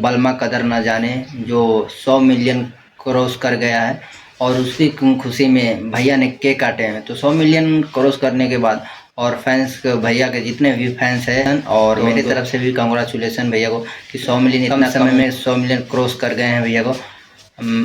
बलमा कदर न जाने जो 100 मिलियन क्रॉस कर गया है और उसी खुशी में भैया ने केक काटे हैं। तो 100 मिलियन क्रॉस करने के बाद और फैंस भैया के जितने भी फैंस हैं और मेरी तरफ से भी कांग्रेचुलेसन भैया को कि 100 मिलियन इतना समय में 100 मिलियन क्रॉस कर गए हैं भैया को।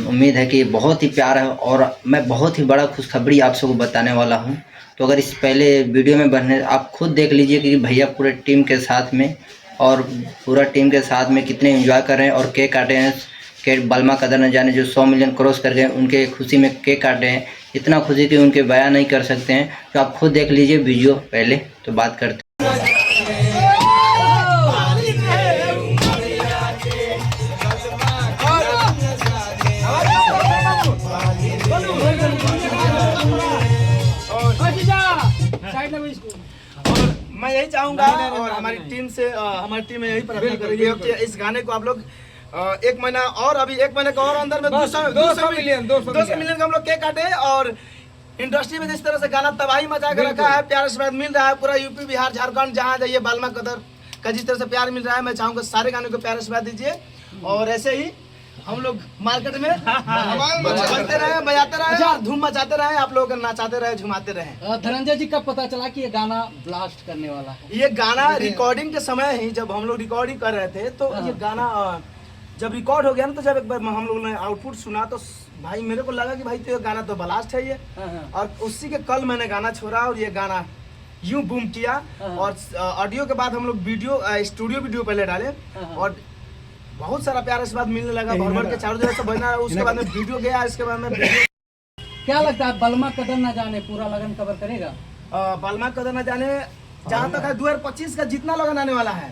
उम्मीद है कि बहुत ही प्यार है और मैं बहुत ही बड़ा खुशखबरी आप सबको बताने वाला हूं। तो अगर इस पहले वीडियो में बढ़ने आप खुद देख लीजिए कि भैया पूरे टीम के साथ में और पूरा टीम के साथ में कितने एंजॉय कर रहे हैं और केक काटे हैं। केक बलमा कदर न जाने जो 100 मिलियन क्रॉस कर गए उनके खुशी में केक काटे हैं। इतना खुशी कि उनके बयान नहीं कर सकते हैं। तो आप खुद देख लीजिए वीडियो पहले तो बात करते हैं। मैं यही चाहूंगा और हमारी टीम में यही प्रार्थना करेंगे कि इस गाने को आप लोग 1 महीना और अभी 1 महीने का और अंदर में 200 मिलियन का हम लोग केक काटे। और इंडस्ट्री में जिस तरह से गाना तबाही मचा के रखा है, प्यार आशीर्वाद मिल रहा है पूरा यूपी बिहार झारखंड जहाँ जाइए बलमा कदर का जिस तरह से प्यार मिल रहा है, मैं चाहूंगा सारे गाने को प्यार आशीर्वाद दीजिए और ऐसे ही हम लोग मार्केट में चलते रहे, बजाते रहे और धूम मचाते रहे, आप लोग नचाते रहे, झुमाते रहे। धनंजय जी कब पता चला कि ये गाना ब्लास्ट करने वाला है? ये गाना रिकॉर्डिंग के समय ही जब हम लोग रिकॉर्डिंग कर रहे थे तो ये गाना जब रिकॉर्ड हो गया ना, तो जब एक बार हम लोगों ने आउटपुट सुना तो भाई मेरे को लगा कि भाई तो ये गाना तो ब्लास्ट है ये। और उसी के कल मैंने गाना छोड़ा और ये गाना यूं बूम किया। और ऑडियो के बाद हम लोग वीडियो स्टूडियो वीडियो पहले डाले और बहुत सारा प्यार इस बात मिलने लगा, भर के चारों जगह से बजना। उसके बाद में वीडियो गया, इसके बाद में क्या लगता है बलमा कदर न जाने पूरा लगन कवर करेगा? बलमा कदर न जाने जहाँ तक है 2025 का जितना लगन आने वाला है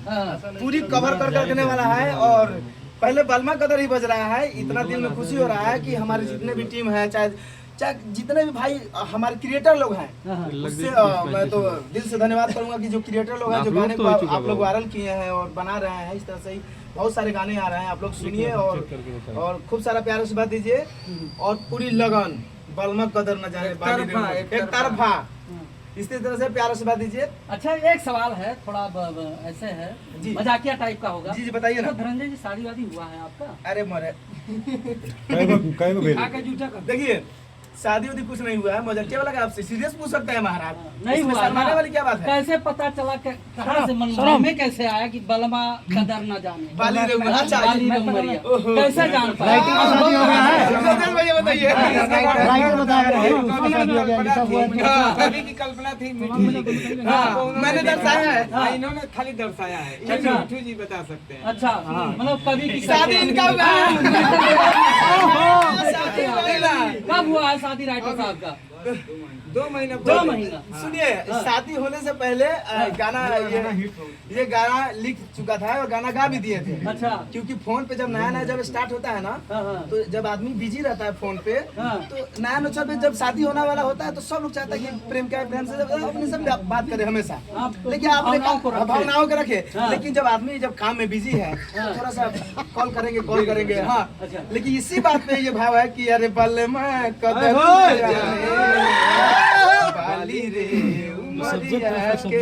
पूरी कवर कर करने वाला है। और पहले बलमा कदर ही बज रहा है। इतना दिल में खुशी हो रहा है कि हमारे जितने भी टीम है, चाहे जितने भी भाई हमारे क्रिएटर लोग हैं, उससे मैं तो दिल से धन्यवाद करूंगा कि जो क्रिएटर लोग हैं जो गाने को आप लोग वायरल किए हैं और बना रहे हैं। इस तरह से ही बहुत सारे गाने आ रहे हैं, आप लोग सुनिए और खूब सारा प्यार आशीर्वाद दीजिए। और पूरी लगन बलमा कदर न जाने एक तरफा इसी तरह से प्यार आशीर्वाद दीजिए। अच्छा एक सवाल है, थोड़ा ऐसे है मजाकिया टाइप का होगा। जी बताइए ना। धनंजय जी शादी वादी हुआ है आपका? अरे मरे देखिए शादी उदी कुछ नहीं हुआ है, मजाकिया वाला आपसे सीरियस पूछ सकते हैं महाराज। नहीं हुआ, शर्माने वाली क्या बात है? कैसे पता चला कहाँ से मन में कैसे आया कि बलमा कदर न जाने कैसे जान पाए? भैया बताइए। कभी की कल्पना थी, मैंने दर्शाया है, इन्होंने खाली दर्शाया है, मिठू जी बता सकते हैं। अच्छा मतलब कभी की शादी इनका हुआ कब हुआ है शादी राइटर साहब का? 2 महीना। सुनिए शादी होने से पहले गाना ये गाना लिख चुका था और गाना गा भी दिए थे। अच्छा। क्योंकि फोन पे जब नया जब स्टार्ट होता है ना, तो जब आदमी बिजी रहता है फोन पे, तो नया नौचर पे जब शादी होने वाला होता है तो सब लोग चाहता है कि प्रेम से अपने सब बात करे हमेशा, लेकिन आपने भावनाओं के रखे। लेकिन जब आदमी जब काम में बिजी है तो थोड़ा सा कॉल करेंगे हाँ। लेकिन इसी बात पे ये भाव है कि अरे बल्ले मैं कदर बाली रे उमरिया के।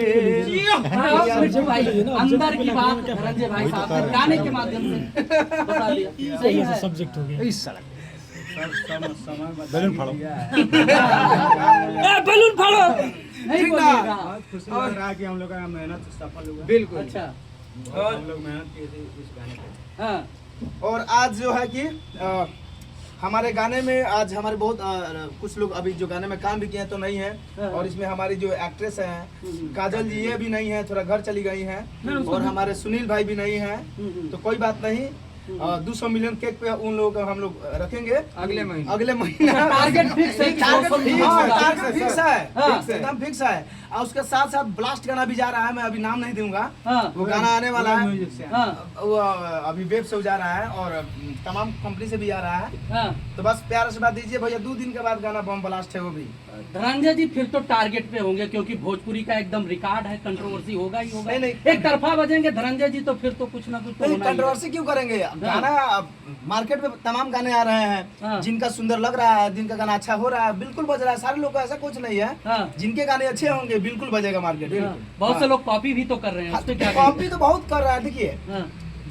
अंदर की बात धनंजय भाई साहब ने गाने के माध्यम से बता दिया। सही है, सब्जेक्ट हो गया। इस साल बैलून फाड़ो बैलून फाड़ो नहीं बोलिएगा। खुशी लग रहा है कि हम लोग का मेहनत सफल हुआ। बिल्कुल। अच्छा और हम लोग मेहनत किए थे इस गाने पे। हाँ। और आज जो है कि हमारे गाने में आज हमारे बहुत कुछ लोग अभी जो गाने में काम भी किए हैं तो नहीं है। और इसमें हमारी जो एक्ट्रेस हैं काजल जी ये भी नहीं है, थोड़ा घर चली गई हैं। और हमारे सुनील भाई भी नहीं हैं, तो कोई बात नहीं। 200 मिलियन केक पे उन लोगों का हम लोग रखेंगे अगले महीना। टारगेट फिक्स है, टारगेट फिक्स है, एकदम फिक्स है। और उसके साथ साथ ब्लास्ट गाना भी जा रहा है, मैं अभी नाम नहीं दूंगा। वो गाना आने वाला है, वो अभी वेब से जा रहा है और तमाम कंपनी से भी आ रहा है। तो बस प्यार आशीर्वाद दीजिए भैया। 2 दिन के बाद गाना बम ब्लास्ट है वो भी। धनंजय जी फिर तो टारगेट पे होंगे क्योंकि भोजपुरी का एकदम रिकॉर्ड है, कंट्रोवर्सी होगा ही होगा। नहीं। एक तरफा बजेंगे धनंजय जी तो फिर तो कुछ ना कुछ कंट्रोवर्सी क्यों करेंगे? गाना मार्केट में तमाम गाने आ रहे हैं, जिनका सुंदर लग रहा है, जिनका गाना अच्छा हो रहा है, बिल्कुल बज रहा है। सारे लोग ऐसा कुछ नहीं है, जिनके गाने अच्छे होंगे बिल्कुल बजेगा मार्केट में। बहुत से लोग कॉपी भी तो कर रहे हैं, कॉपी तो बहुत कर रहा है। देखिए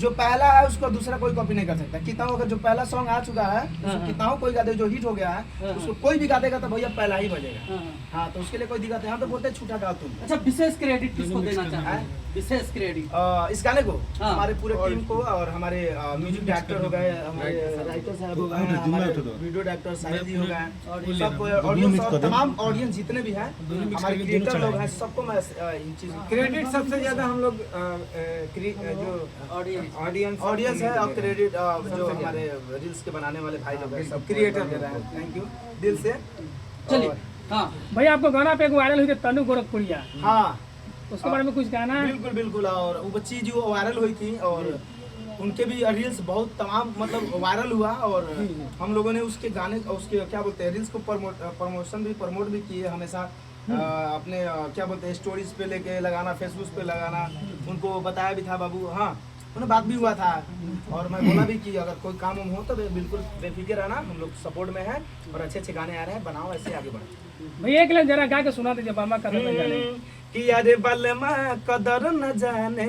जो पहला है उसको दूसरा कोई कॉपी नहीं कर सकता। किताओं का जो पहला सॉन्ग आ चुका है, किताओं कोई गा दे जो हिट हो गया है, उसको कोई भी गा देगा तो भैया पहला ही बजेगा। हाँ, तो उसके लिए कोई दिक्कत है। हाँ, तो बोलते हैं छूटा गाओ तुम। अच्छा, विशेष क्रेडिट किसको देना चाहते हैं? विशेष क्रेडिट इस गाने को हाँ। हमारे पूरे टीम को, और हमारे म्यूजिक डायरेक्टर हो गए, हमारे राइटर साहब हो गए, हमारे वीडियो डायरेक्टर साहिब जी हो गए, सब ऑडियंस और तमाम ऑडियंस जितने भी हैं, हमारे क्रिएटर लोग हैं, सबको मैं इन चीज़ों क्रेडिट सबसे ज्यादा हम लोग जो ऑडियंस है, और क्रेडिट जो हमारे रील्स के बनाने वाले भाई लोग हैं, सब क्रिएटर दे रहे हैं। थैंक यू दिल से। चलिए। हाँ भैया, आपको गाना पे एक वायरल हुई थी तनु गोरखपुरिया, हाँ, उसके बारे में कुछ गाना है? बिल्कुल बिल्कुल। और वो बच्ची जो वायरल हुई थी, और उनके भी रील्स बहुत तमाम मतलब वायरल हुआ, और हम लोगों ने उसके गाने, उसके क्या बोलते हैं, रील्स को प्रमोट भी किए हमेशा। अपने क्या बोलते हैं, स्टोरीज पे लेके लगाना, फेसबुक पे लगाना, उनको बताया भी था बाबू। हाँ, उन्हें बात भी हुआ था, और मैं बोला भी कि अगर कोई काम हो तो बिल्कुल बेफिक्र रहना, हम लोग सपोर्ट में हैं, और अच्छे अच्छे गाने आ रहे हैं, बनाओ, ऐसे आगे बढ़ो। भैया एक लाइन जरा गा के सुना दीजिए, बलमा कदर न जाने। कि अरे बलमा कदर न जाने,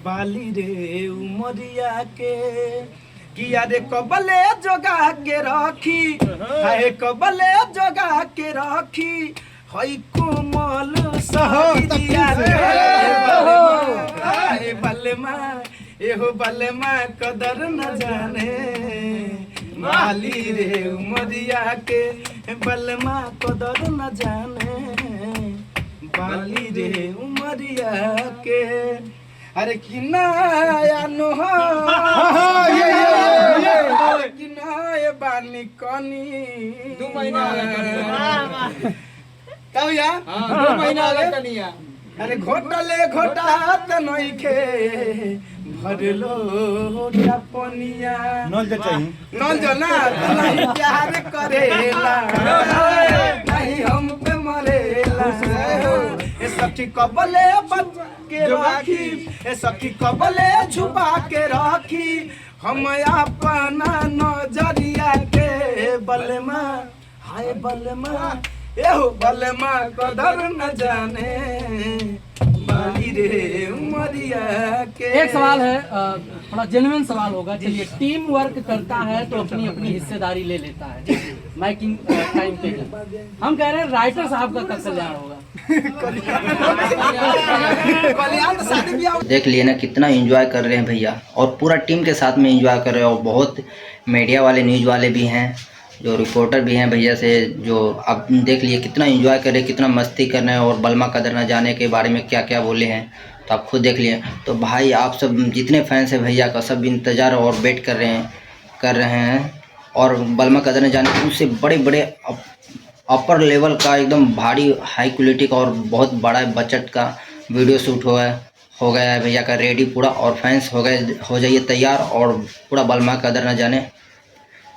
बाली रे उमरिया के, कि अरे कबले जोगा के रखी, हाय कबले जोगा के रखी, हई कोमल सहदिया रे बलमा, एहो बलमा कदर न जाने, बाली रे उमरिया के, बलमा कदर न जाने, बाली रे उमरिया के। अरे किनाया नोहा किनाए बानी कनी 2 महीना तब यार 2 महीना कनिया। अरे घोटले घोटात नइखे, भरलो पनिया नल जो चाहिए, नल जो ना नहीं प्यार करेला, नहीं हम पे मरेला। ए सखी कबले बच के राखी, ए सखी कबले छुपा के राखी, हम अपना नजरिया के, बलमा हाय बलमा, एहो बलमा कदर न जाने, बाली रे उमरिया के। एक सवाल है, थोड़ा जेन्युइन सवाल होगा। चलिए, टीम वर्क करता है तो अपनी अपनी हिस्सेदारी ले लेता है माइकिंग टाइम पे। हम कह रहे हैं राइटर साहब का कब कल्याण होगा? कल्याण तो शादी ब्याह। देख लिए ना कितना एंजॉय कर रहे हैं भैया, और पूरा टीम के साथ में एंजॉय कर रहे हैं, और बहुत मीडिया वाले, न्यूज़ वाले भी हैं, जो रिपोर्टर भी हैं भैया से, जो अब देख लिए कितना एंजॉय कर रहे हैं, कितना मस्ती कर रहे हैं, और बलमा कदर न जाने के बारे में क्या क्या बोले हैं तो आप खुद देख लिए। तो भाई आप सब जितने फैंस हैं भैया का, सब इंतज़ार और वेट कर रहे हैं, और बलमा कदर न जाने उससे बड़े बड़े अपर लेवल का, एकदम भारी हाई क्वालिटी का और बहुत बड़ा बजट का वीडियो शूट हो गया है भैया का रेडी पूरा, और फैंस हो जाइए तैयार, और पूरा बलमा कदर न जाने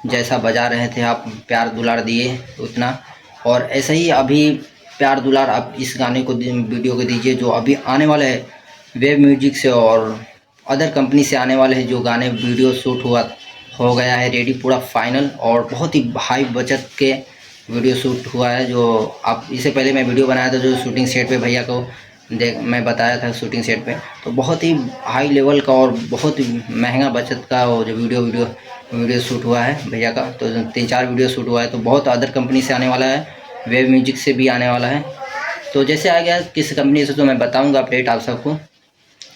जैसा बजा रहे थे आप, प्यार दुलार दिए उतना, और ऐसे ही अभी प्यार दुलार आप इस गाने को, वीडियो को दीजिए, जो अभी आने वाले है वेब म्यूजिक से और अदर कंपनी से आने वाले हैं, जो गाने वीडियो शूट हो गया है रेडी पूरा फाइनल, और बहुत ही हाई बजट के वीडियो शूट हुआ है। जो आप इससे पहले मैं वीडियो बनाया था, जो शूटिंग सेट पे भैया को मैं बताया था शूटिंग सेट पे, तो बहुत ही हाई लेवल का और बहुत ही महंगा बजट का वो जो वीडियो शूट हुआ है भैया का, तो 3-4 वीडियो शूट हुआ है, तो बहुत अदर कंपनी से आने वाला है, वेब म्यूजिक से भी आने वाला है। तो जैसे आ गया किस कंपनी से तो मैं बताऊंगा अपडेट आप सबको,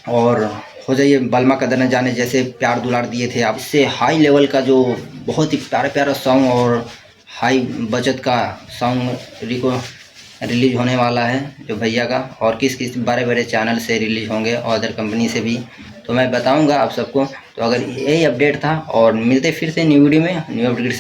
और हो जाइए बलमा कदर न जाने जैसे प्यार दुलार दिए थे आप, इससे हाई लेवल का जो बहुत ही प्यारा सॉन्ग और हाई बजट का सॉन्ग रिलीज होने वाला है जो भैया का, और किस बड़े चैनल से रिलीज होंगे और अदर कंपनी से भी, तो मैं बताऊंगा आप सबको। तो अगर यही अपडेट था, और मिलते फिर से न्यू वीडियो में न्यू अपडेट के साथ।